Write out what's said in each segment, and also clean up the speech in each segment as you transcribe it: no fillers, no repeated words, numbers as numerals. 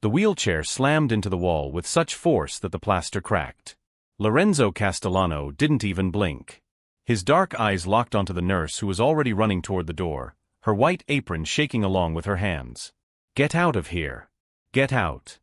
The wheelchair slammed into the wall with such force that the plaster cracked. Lorenzo Castellano didn't even blink. His dark eyes locked onto the nurse who was already running toward the door, her white apron shaking along with her hands. "Get out of here. Get out."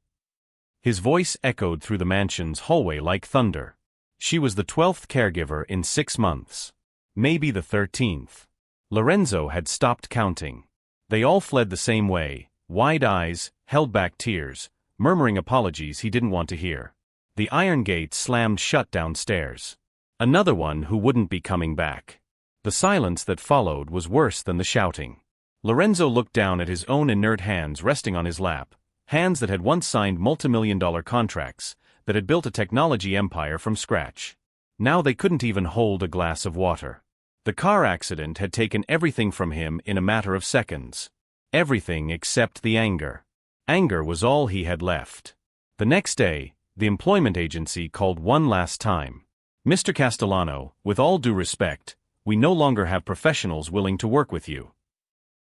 His voice echoed through the mansion's hallway like thunder. She was the 12th caregiver in 6 months. Maybe the 13th. Lorenzo had stopped counting. They all fled the same way, wide eyes, held back tears, murmuring apologies he didn't want to hear. The iron gate slammed shut downstairs. Another one who wouldn't be coming back. The silence that followed was worse than the shouting. Lorenzo looked down at his own inert hands resting on his lap, hands that had once signed multimillion-dollar contracts, that had built a technology empire from scratch. Now they couldn't even hold a glass of water. The car accident had taken everything from him in a matter of seconds. Everything except the anger. Anger was all he had left. The next day, the employment agency called one last time. "Mr. Castellano, with all due respect, we no longer have professionals willing to work with you."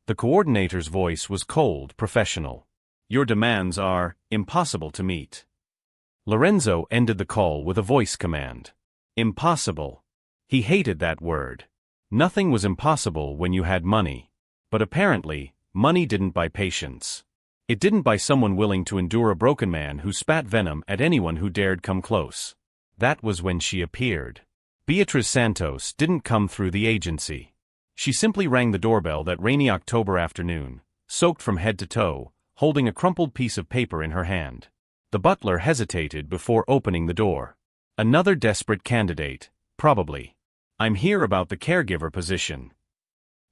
The coordinator's voice was cold, professional. "Your demands are impossible to meet." Lorenzo ended the call with a voice command. Impossible. He hated that word. Nothing was impossible when you had money. But apparently, money didn't buy patience. It didn't buy someone willing to endure a broken man who spat venom at anyone who dared come close. That was when she appeared. Beatriz Santos didn't come through the agency. She simply rang the doorbell that rainy October afternoon, soaked from head to toe, holding a crumpled piece of paper in her hand. The butler hesitated before opening the door. Another desperate candidate, probably. "I'm here about the caregiver position."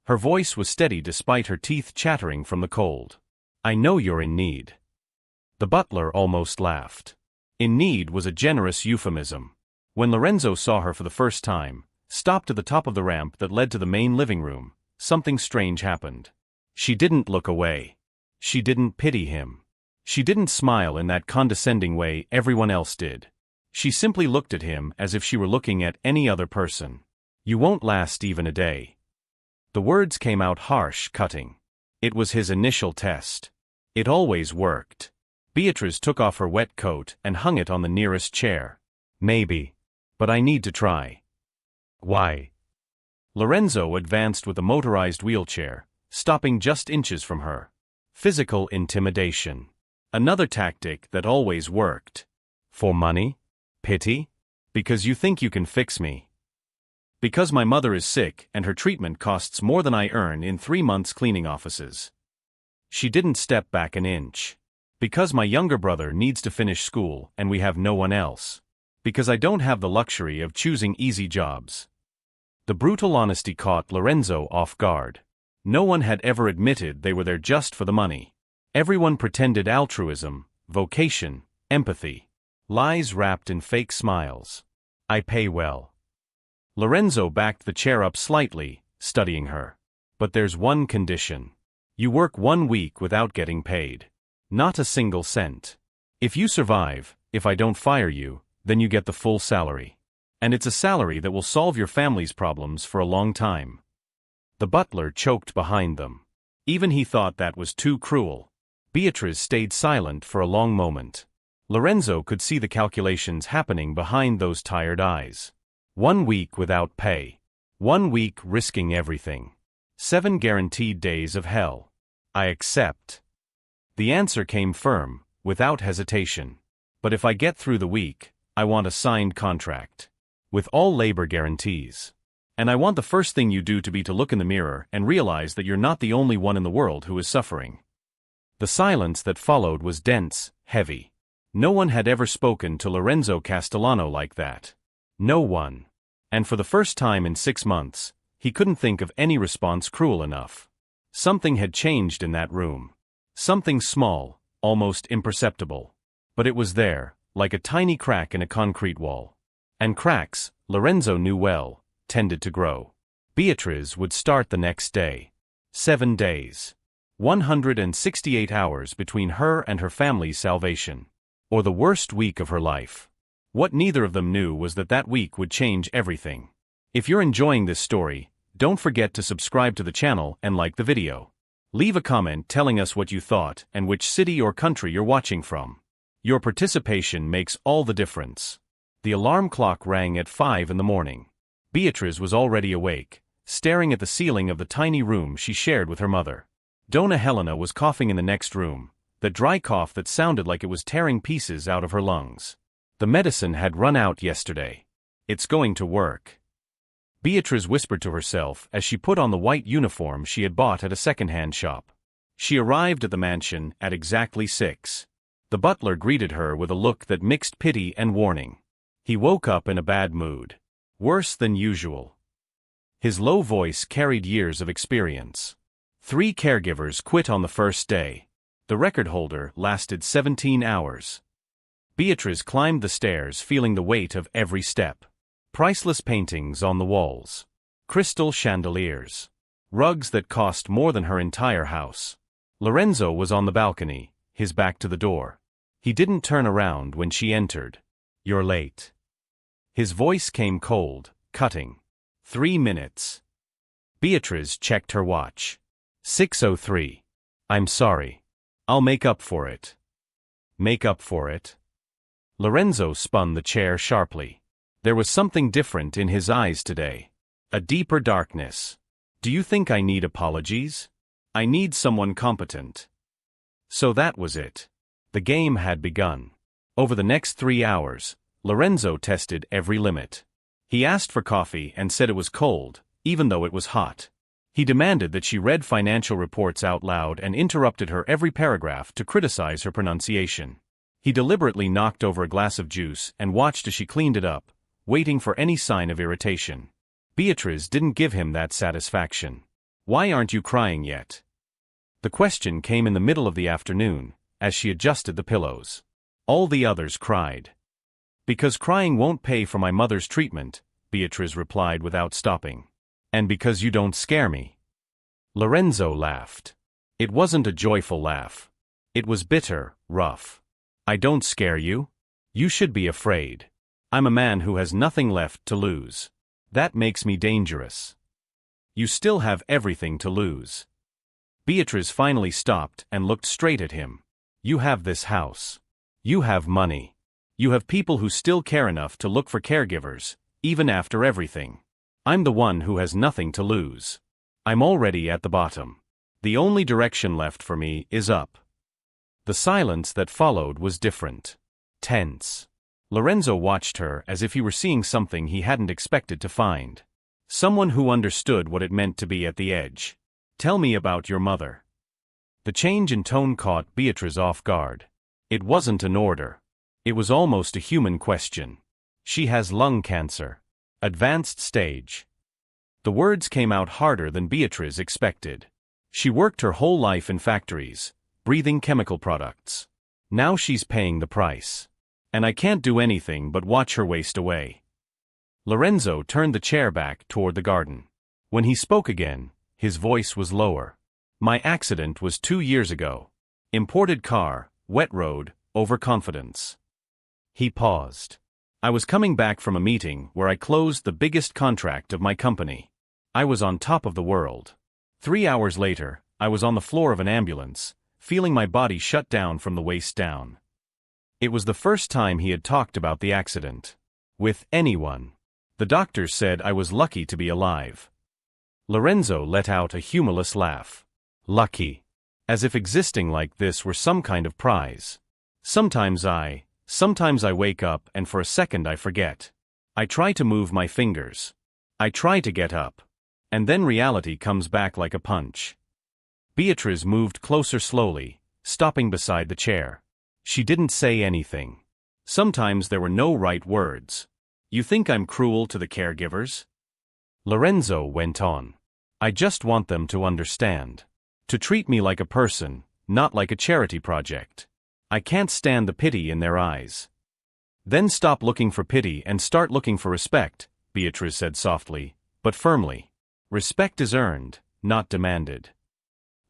Her voice was steady despite her teeth chattering from the cold. "I know you're in need." The butler almost laughed. In need was a generous euphemism. When Lorenzo saw her for the first time, stopped at the top of the ramp that led to the main living room, something strange happened. She didn't look away. She didn't pity him. She didn't smile in that condescending way everyone else did. She simply looked at him as if she were looking at any other person. "You won't last even a day." The words came out harsh, cutting. It was his initial test. It always worked. Beatriz took off her wet coat and hung it on the nearest chair. "Maybe. But I need to try." "Why?" Lorenzo advanced with a motorized wheelchair, stopping just inches from her. Physical intimidation. Another tactic that always worked. "For money? Pity? Because you think you can fix me." "Because my mother is sick and her treatment costs more than I earn in 3 months cleaning offices." She didn't step back an inch. "Because my younger brother needs to finish school and we have no one else. Because I don't have the luxury of choosing easy jobs." The brutal honesty caught Lorenzo off guard. No one had ever admitted they were there just for the money. Everyone pretended altruism, vocation, empathy. Lies wrapped in fake smiles. "I pay well." Lorenzo backed the chair up slightly, studying her. "But there's one condition. You work 1 week without getting paid. Not a single cent. If you survive, if I don't fire you, then you get the full salary. And it's a salary that will solve your family's problems for a long time." The butler choked behind them. Even he thought that was too cruel. Beatriz stayed silent for a long moment. Lorenzo could see the calculations happening behind those tired eyes. 1 week without pay. 1 week risking everything. 7 guaranteed days of hell. "I accept." The answer came firm, without hesitation. "But if I get through the week, I want a signed contract. With all labor guarantees. And I want the first thing you do to be to look in the mirror and realize that you're not the only one in the world who is suffering." The silence that followed was dense, heavy. No one had ever spoken to Lorenzo Castellano like that. No one. And for the first time in 6 months, he couldn't think of any response cruel enough. Something had changed in that room. Something small, almost imperceptible. But it was there, like a tiny crack in a concrete wall. And cracks, Lorenzo knew well, tended to grow. Beatriz would start the next day. 7 days. 168 hours between her and her family's salvation. Or the worst week of her life. What neither of them knew was that that week would change everything. If you're enjoying this story, don't forget to subscribe to the channel and like the video. Leave a comment telling us what you thought and which city or country you're watching from. Your participation makes all the difference. The alarm clock rang at 5 in the morning. Beatriz was already awake, staring at the ceiling of the tiny room she shared with her mother. Donna Helena was coughing in the next room, that dry cough that sounded like it was tearing pieces out of her lungs. The medicine had run out yesterday. It's going to work. Beatriz whispered to herself as she put on the white uniform she had bought at a second-hand shop. She arrived at the mansion at exactly 6. The butler greeted her with a look that mixed pity and warning. He woke up in a bad mood. Worse than usual. His low voice carried years of experience. 3 caregivers quit on the first day. The record holder lasted 17 hours. Beatriz climbed the stairs feeling the weight of every step. Priceless paintings on the walls. Crystal chandeliers. Rugs that cost more than her entire house. Lorenzo was on the balcony, his back to the door. He didn't turn around when she entered. "You're late." His voice came cold, cutting. 3 minutes. Beatriz checked her watch. 6:03. "I'm sorry. I'll make up for it." Make up for it? Lorenzo spun the chair sharply. There was something different in his eyes today. A deeper darkness. "Do you think I need apologies? I need someone competent." So that was it. The game had begun. Over the next 3 hours, Lorenzo tested every limit. He asked for coffee and said it was cold, even though it was hot. He demanded that she read financial reports out loud and interrupted her every paragraph to criticize her pronunciation. He deliberately knocked over a glass of juice and watched as she cleaned it up, waiting for any sign of irritation. Beatriz didn't give him that satisfaction. "Why aren't you crying yet?" The question came in the middle of the afternoon, as she adjusted the pillows. "All the others cried." "Because crying won't pay for my mother's treatment," Beatriz replied without stopping. "And because you don't scare me." Lorenzo laughed. It wasn't a joyful laugh. It was bitter, rough. "I don't scare you? You should be afraid. I'm a man who has nothing left to lose. That makes me dangerous." "You still have everything to lose." Beatriz finally stopped and looked straight at him. "You have this house. You have money. You have people who still care enough to look for caregivers, even after everything. I'm the one who has nothing to lose. I'm already at the bottom. The only direction left for me is up." The silence that followed was different. Tense. Lorenzo watched her as if he were seeing something he hadn't expected to find. Someone who understood what it meant to be at the edge. "Tell me about your mother." The change in tone caught Beatriz off guard. It wasn't an order. It was almost a human question. "She has lung cancer. Advanced stage." The words came out harder than Beatriz expected. She worked her whole life in factories, breathing chemical products. Now she's paying the price. And I can't do anything but watch her waste away. Lorenzo turned the chair back toward the garden. When he spoke again, his voice was lower. "My accident was 2 years ago. Imported car, wet road, overconfidence." He paused. "I was coming back from a meeting where I closed the biggest contract of my company. I was on top of the world. 3 hours later, I was on the floor of an ambulance, feeling my body shut down from the waist down." It was the first time he had talked about the accident. With anyone. "The doctors said I was lucky to be alive." Lorenzo let out a humorless laugh. "Lucky. As if existing like this were some kind of prize. Sometimes I wake up and for a second I forget. I try to move my fingers. I try to get up. And then reality comes back like a punch." Beatriz moved closer slowly, stopping beside the chair. She didn't say anything. Sometimes there were no right words. "You think I'm cruel to the caregivers?" Lorenzo went on. "I just want them to understand. To treat me like a person, not like a charity project. I can't stand the pity in their eyes." "Then stop looking for pity and start looking for respect," Beatriz said softly, but firmly. "Respect is earned, not demanded."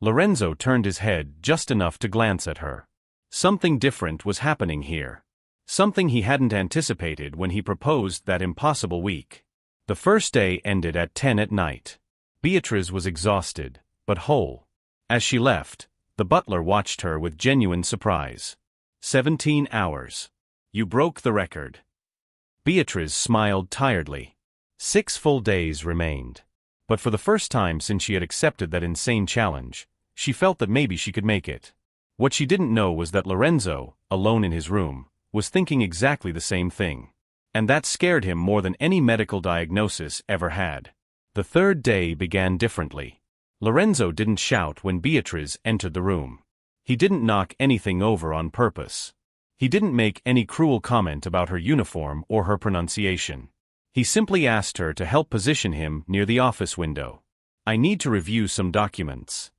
Lorenzo turned his head just enough to glance at her. Something different was happening here. Something he hadn't anticipated when he proposed that impossible week. The first day ended at 10 at night. Beatriz was exhausted, but whole. As she left, the butler watched her with genuine surprise. 17 hours. You broke the record. Beatrice smiled tiredly. 6 full days remained. But for the first time since she had accepted that insane challenge, she felt that maybe she could make it. What she didn't know was that Lorenzo, alone in his room, was thinking exactly the same thing. And that scared him more than any medical diagnosis ever had. The third day began differently. Lorenzo didn't shout when Beatrice entered the room. He didn't knock anything over on purpose. He didn't make any cruel comment about her uniform or her pronunciation. He simply asked her to help position him near the office window. I need to review some documents.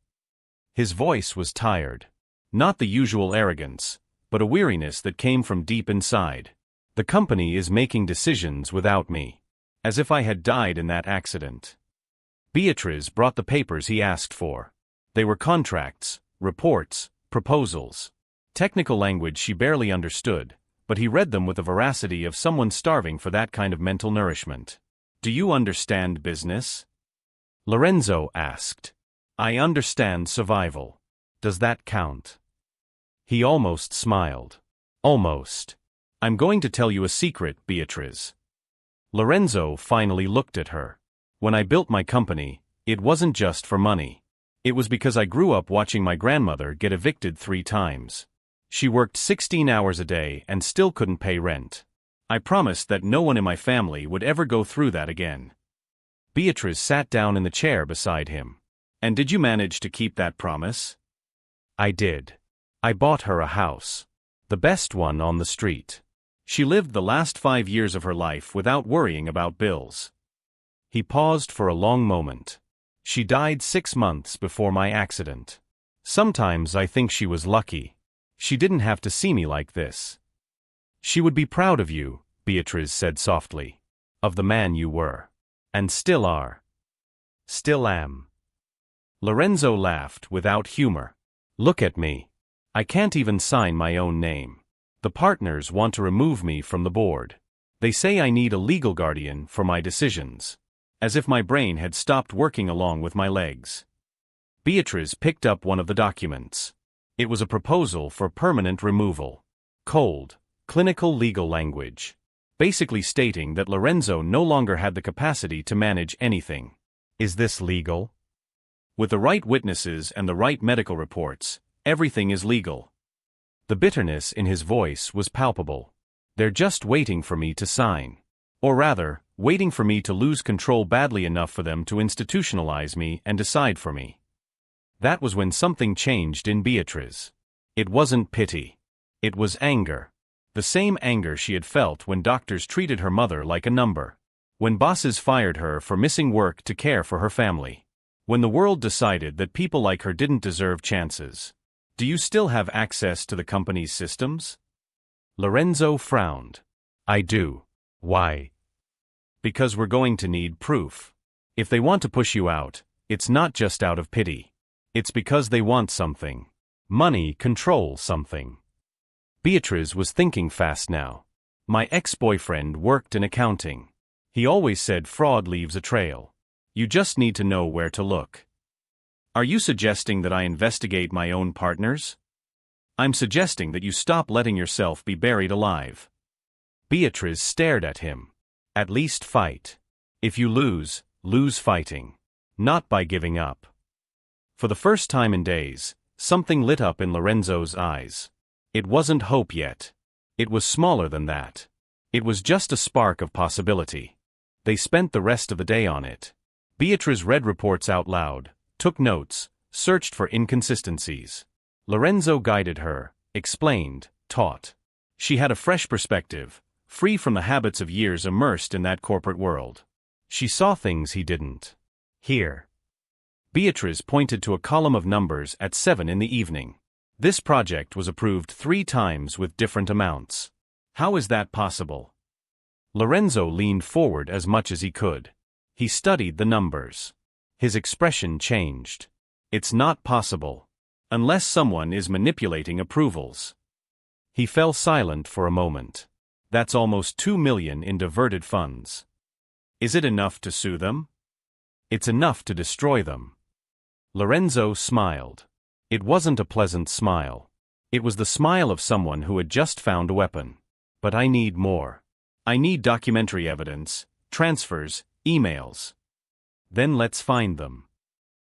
His voice was tired. Not the usual arrogance, but a weariness that came from deep inside. The company is making decisions without me. As if I had died in that accident. Beatrice brought the papers he asked for. They were contracts, reports, proposals. Technical language she barely understood, but he read them with the veracity of someone starving for that kind of mental nourishment. Do you understand business? Lorenzo asked. I understand survival. Does that count? He almost smiled. Almost. I'm going to tell you a secret, Beatrice. Lorenzo finally looked at her. When I built my company, it wasn't just for money. It was because I grew up watching my grandmother get evicted 3 times. She worked 16 hours a day and still couldn't pay rent. I promised that no one in my family would ever go through that again. Beatrice sat down in the chair beside him. And did you manage to keep that promise? I did. I bought her a house. The best one on the street. She lived the last 5 years of her life without worrying about bills. He paused for a long moment. She died 6 months before my accident. Sometimes I think she was lucky. She didn't have to see me like this. She would be proud of you, Beatrice said softly. Of the man you were. And still are. Still am. Lorenzo laughed without humor. Look at me. I can't even sign my own name. The partners want to remove me from the board. They say I need a legal guardian for my decisions. As if my brain had stopped working along with my legs. Beatrice picked up one of the documents. It was a proposal for permanent removal. Cold, clinical legal language. Basically stating that Lorenzo no longer had the capacity to manage anything. Is this legal? With the right witnesses and the right medical reports, everything is legal. The bitterness in his voice was palpable. They're just waiting for me to sign. Or rather, waiting for me to lose control badly enough for them to institutionalize me and decide for me. That was when something changed in Beatrice. It wasn't pity. It was anger. The same anger she had felt when doctors treated her mother like a number. When bosses fired her for missing work to care for her family. When the world decided that people like her didn't deserve chances. Do you still have access to the company's systems? Lorenzo frowned. I do. Why? Because we're going to need proof. If they want to push you out, it's not just out of pity. It's because they want something. Money controls something. Beatrice was thinking fast now. My ex-boyfriend worked in accounting. He always said fraud leaves a trail. You just need to know where to look. Are you suggesting that I investigate my own partners? I'm suggesting that you stop letting yourself be buried alive. Beatrice stared at him. At least fight. If you lose, lose fighting. Not by giving up. For the first time in days, something lit up in Lorenzo's eyes. It wasn't hope yet. It was smaller than that. It was just a spark of possibility. They spent the rest of the day on it. Beatrice read reports out loud, took notes, searched for inconsistencies. Lorenzo guided her, explained, taught. She had a fresh perspective, free from the habits of years immersed in that corporate world. She saw things he didn't. Here. Beatrice pointed to a column of numbers at 7 in the evening. This project was approved 3 times with different amounts. How is that possible? Lorenzo leaned forward as much as he could. He studied the numbers. His expression changed. It's not possible. Unless someone is manipulating approvals. He fell silent for a moment. That's almost 2 million in diverted funds. Is it enough to sue them? It's enough to destroy them. Lorenzo smiled. It wasn't a pleasant smile. It was the smile of someone who had just found a weapon. But I need more. I need documentary evidence, transfers, emails. Then let's find them.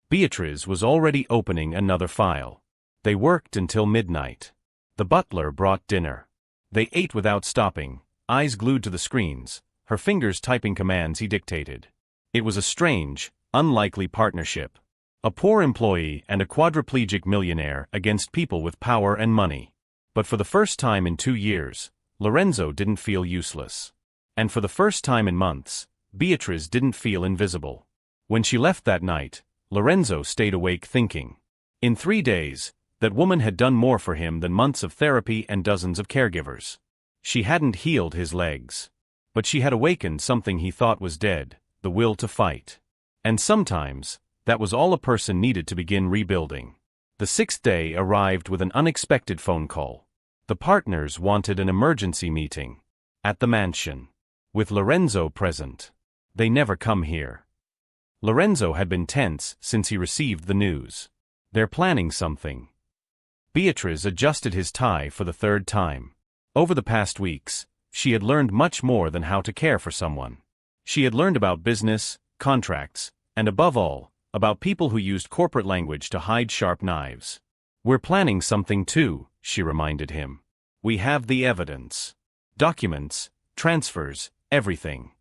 Beatriz was already opening another file. They worked until midnight. The butler brought dinner. They ate without stopping, eyes glued to the screens, her fingers typing commands he dictated. It was a strange, unlikely partnership. A poor employee and a quadriplegic millionaire against people with power and money. But for the first time in 2 years, Lorenzo didn't feel useless. And for the first time in months, Beatriz didn't feel invisible. When she left that night, Lorenzo stayed awake thinking. In 3 days, that woman had done more for him than months of therapy and dozens of caregivers. She hadn't healed his legs. But she had awakened something he thought was dead, the will to fight. And sometimes, that was all a person needed to begin rebuilding. The 6th day arrived with an unexpected phone call. The partners wanted an emergency meeting. At the mansion. With Lorenzo present. They never come here. Lorenzo had been tense since he received the news. They're planning something. Beatriz adjusted his tie for the 3rd time. Over the past weeks, she had learned much more than how to care for someone. She had learned about business, contracts, and above all, about people who used corporate language to hide sharp knives. We're planning something too, she reminded him. We have the evidence. Documents, transfers, everything.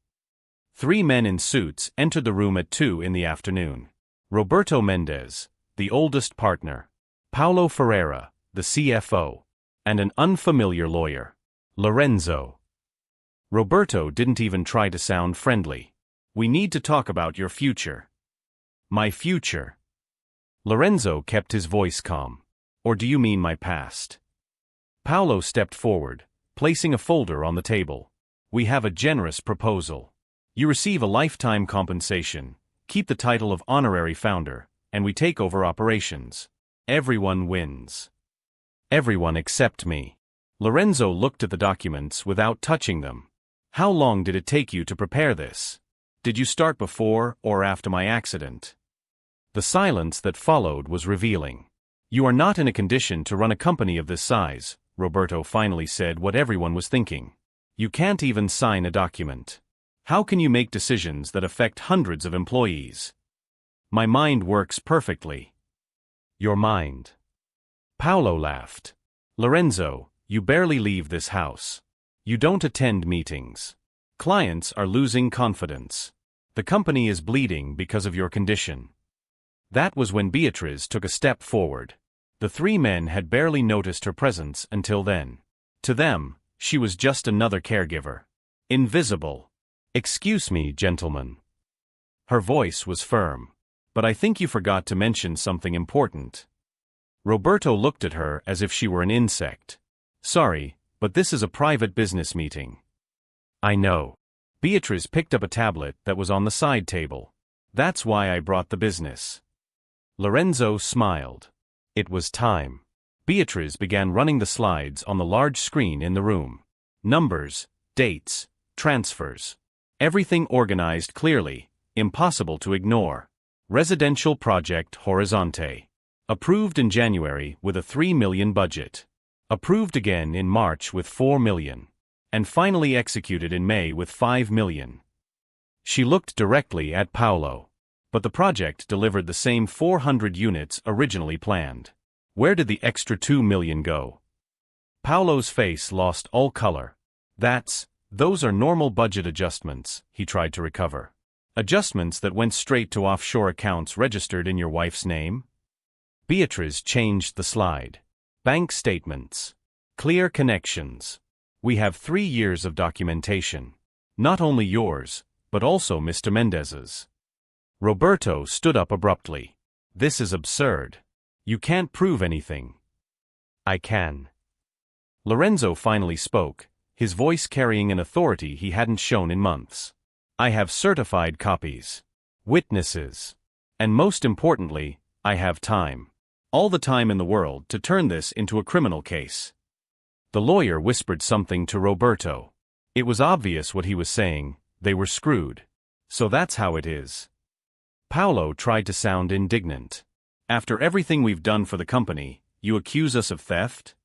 3 men in suits entered the room at 2 in the afternoon. Roberto Mendez, the oldest partner. Paulo Ferreira, the CFO. And an unfamiliar lawyer. Lorenzo. Roberto didn't even try to sound friendly. We need to talk about your future. My future. Lorenzo kept his voice calm. Or do you mean my past? Paulo stepped forward, placing a folder on the table. We have a generous proposal. You receive a lifetime compensation, keep the title of honorary founder, and we take over operations. Everyone wins. Everyone except me. Lorenzo looked at the documents without touching them. How long did it take you to prepare this? Did you start before or after my accident? The silence that followed was revealing. You are not in a condition to run a company of this size, Roberto finally said what everyone was thinking. You can't even sign a document. How can you make decisions that affect hundreds of employees? My mind works perfectly. Your mind. Paulo laughed. Lorenzo, you barely leave this house. You don't attend meetings. Clients are losing confidence. The company is bleeding because of your condition. That was when Beatriz took a step forward. The 3 men had barely noticed her presence until then. To them, she was just another caregiver. Invisible. Excuse me, gentlemen. Her voice was firm. But I think you forgot to mention something important. Roberto looked at her as if she were an insect. Sorry, but this is a private business meeting. I know. Beatriz picked up a tablet that was on the side table. That's why I brought the business. Lorenzo smiled. It was time. Beatriz began running the slides on the large screen in the room. Numbers, dates, transfers. Everything organized clearly, impossible to ignore. Residential project Horizonte. Approved in January with a 3 million budget. Approved again in March with 4 million. And finally executed in May with 5 million. She looked directly at Paulo. But the project delivered the same 400 units originally planned. Where did the extra 2 million go? Paulo's face lost all color. Those are normal budget adjustments, he tried to recover. Adjustments that went straight to offshore accounts registered in your wife's name? Beatriz changed the slide. Bank statements. Clear connections. We have 3 years of documentation. Not only yours, but also Mr. Mendez's. Roberto stood up abruptly. This is absurd. You can't prove anything. I can. Lorenzo finally spoke, his voice carrying an authority he hadn't shown in months. I have certified copies. Witnesses. And most importantly, I have time. All the time in the world to turn this into a criminal case. The lawyer whispered something to Roberto. It was obvious what he was saying, they were screwed. So that's how it is. Paulo tried to sound indignant. After everything we've done for the company, you accuse us of theft?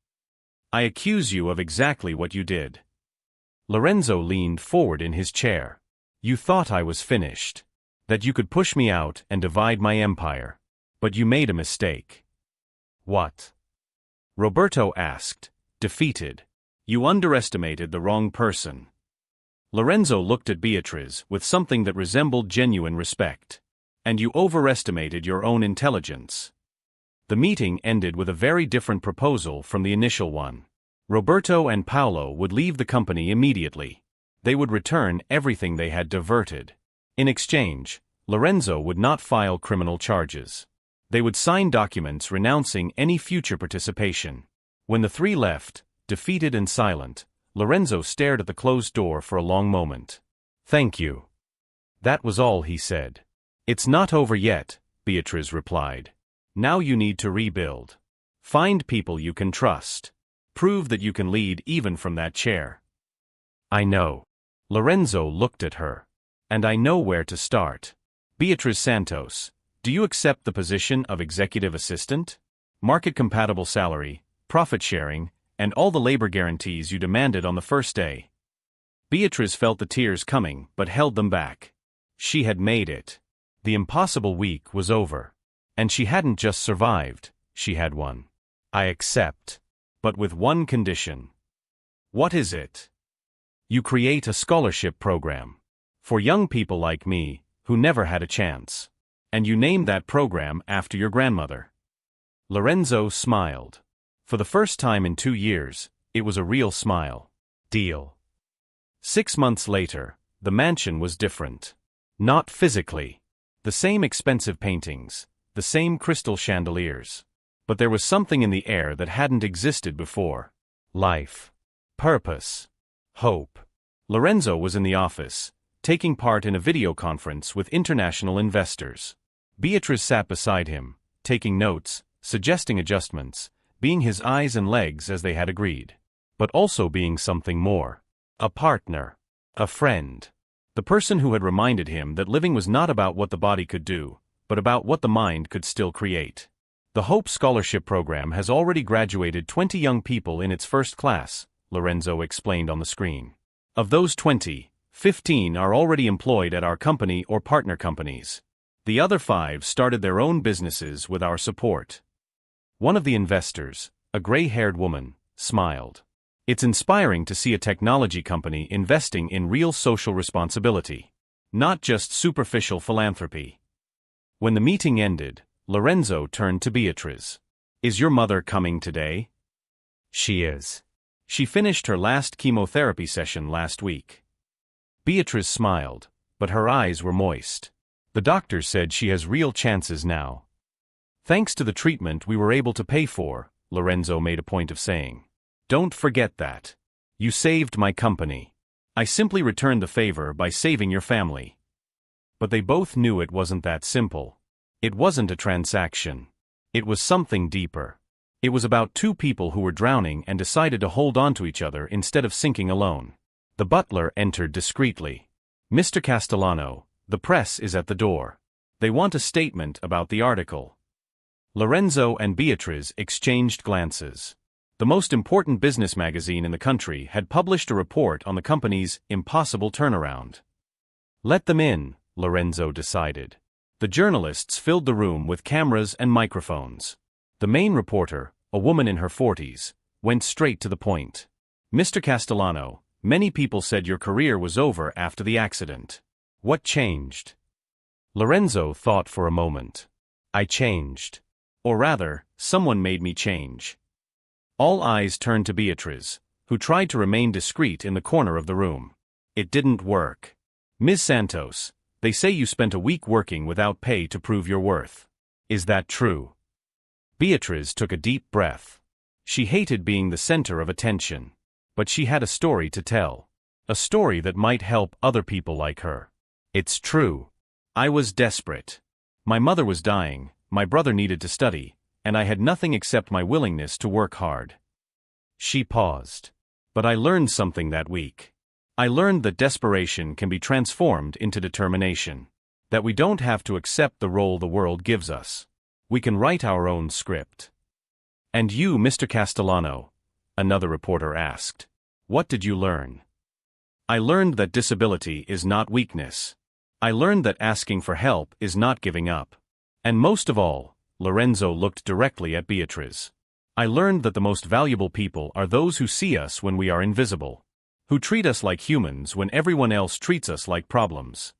I accuse you of exactly what you did. Lorenzo leaned forward in his chair. You thought I was finished. That you could push me out and divide my empire. But you made a mistake. What? Roberto asked, defeated. You underestimated the wrong person. Lorenzo looked at Beatriz with something that resembled genuine respect. And you overestimated your own intelligence. The meeting ended with a very different proposal from the initial one. Roberto and Paolo would leave the company immediately. They would return everything they had diverted. In exchange, Lorenzo would not file criminal charges. They would sign documents renouncing any future participation. When the three left, defeated and silent, Lorenzo stared at the closed door for a long moment. Thank you. That was all he said. It's not over yet, Beatriz replied. Now you need to rebuild. Find people you can trust. Prove that you can lead even from that chair. I know. Lorenzo looked at her. And I know where to start. Beatriz Santos, do you accept the position of executive assistant? Market-compatible salary, profit sharing, and all the labor guarantees you demanded on the first day. Beatriz felt the tears coming but held them back. She had made it. The impossible week was over. And she hadn't just survived, she had won. I accept. But with one condition. What is it? You create a scholarship program. For young people like me, who never had a chance. And you name that program after your grandmother. Lorenzo smiled. For the first time in 2 years, it was a real smile. Deal. 6 months later, the mansion was different. Not physically. The same expensive paintings, the same crystal chandeliers. But there was something in the air that hadn't existed before. Life. Purpose. Hope. Lorenzo was in the office, taking part in a video conference with international investors. Beatriz sat beside him, taking notes, suggesting adjustments, being his eyes and legs as they had agreed. But also being something more. A partner. A friend. The person who had reminded him that living was not about what the body could do, but about what the mind could still create. The Hope Scholarship Program has already graduated 20 young people in its first class, Lorenzo explained on the screen. Of those 20, 15 are already employed at our company or partner companies. The other 5 started their own businesses with our support. One of the investors, a gray-haired woman, smiled. It's inspiring to see a technology company investing in real social responsibility. Not just superficial philanthropy. When the meeting ended, Lorenzo turned to Beatriz. Is your mother coming today? She is. She finished her last chemotherapy session last week. Beatriz smiled, but her eyes were moist. The doctor said she has real chances now. Thanks to the treatment we were able to pay for, Lorenzo made a point of saying. Don't forget that. You saved my company. I simply returned the favor by saving your family. But they both knew it wasn't that simple. It wasn't a transaction. It was something deeper. It was about 2 people who were drowning and decided to hold on to each other instead of sinking alone. The butler entered discreetly. Mr. Castellano, the press is at the door. They want a statement about the article. Lorenzo and Beatriz exchanged glances. The most important business magazine in the country had published a report on the company's impossible turnaround. Let them in, Lorenzo decided. The journalists filled the room with cameras and microphones. The main reporter, a woman in her 40s, went straight to the point. Mr. Castellano, many people said your career was over after the accident. What changed? Lorenzo thought for a moment. I changed. Or rather, someone made me change. All eyes turned to Beatriz, who tried to remain discreet in the corner of the room. It didn't work. Ms. Santos, they say you spent a week working without pay to prove your worth. Is that true? Beatriz took a deep breath. She hated being the center of attention. But she had a story to tell. A story that might help other people like her. It's true. I was desperate. My mother was dying, my brother needed to study, and I had nothing except my willingness to work hard. She paused. But I learned something that week. I learned that desperation can be transformed into determination. That we don't have to accept the role the world gives us. We can write our own script. And you, Mr. Castellano? Another reporter asked. What did you learn? I learned that disability is not weakness. I learned that asking for help is not giving up. And most of all, Lorenzo looked directly at Beatriz. I learned that the most valuable people are those who see us when we are invisible, who treat us like humans when everyone else treats us like problems.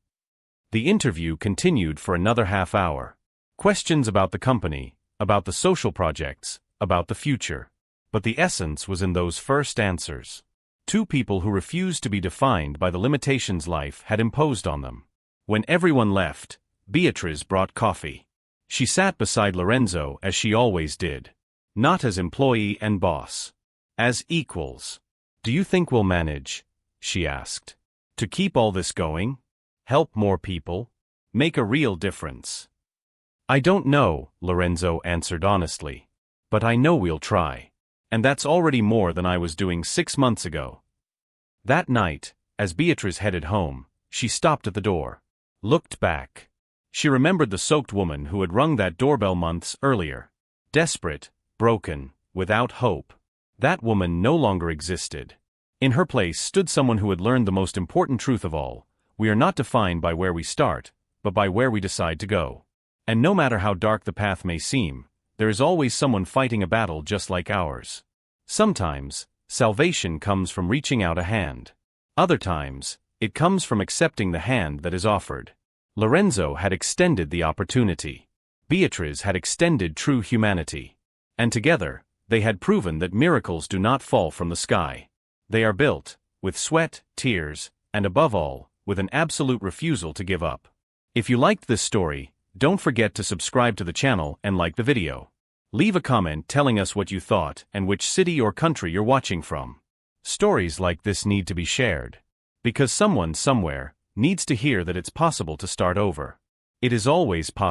The interview continued for another half hour. Questions about the company, about the social projects, about the future. But the essence was in those first answers. Two people who refused to be defined by the limitations life had imposed on them. When everyone left, Beatriz brought coffee. She sat beside Lorenzo as she always did. Not as employee and boss. As equals. Do you think we'll manage, she asked, to keep all this going? Help more people? Make a real difference? I don't know, Lorenzo answered honestly. But I know we'll try. And that's already more than I was doing 6 months ago. That night, as Beatriz headed home, she stopped at the door. Looked back. She remembered the soaked woman who had rung that doorbell months earlier. Desperate, broken, without hope. That woman no longer existed. In her place stood someone who had learned the most important truth of all. We are not defined by where we start, but by where we decide to go. And no matter how dark the path may seem, there is always someone fighting a battle just like ours. Sometimes, salvation comes from reaching out a hand. Other times, it comes from accepting the hand that is offered. Lorenzo had extended the opportunity. Beatriz had extended true humanity. And together, they had proven that miracles do not fall from the sky. They are built, with sweat, tears, and above all, with an absolute refusal to give up. If you liked this story, don't forget to subscribe to the channel and like the video. Leave a comment telling us what you thought and which city or country you're watching from. Stories like this need to be shared. Because someone somewhere needs to hear that it's possible to start over. It is always possible.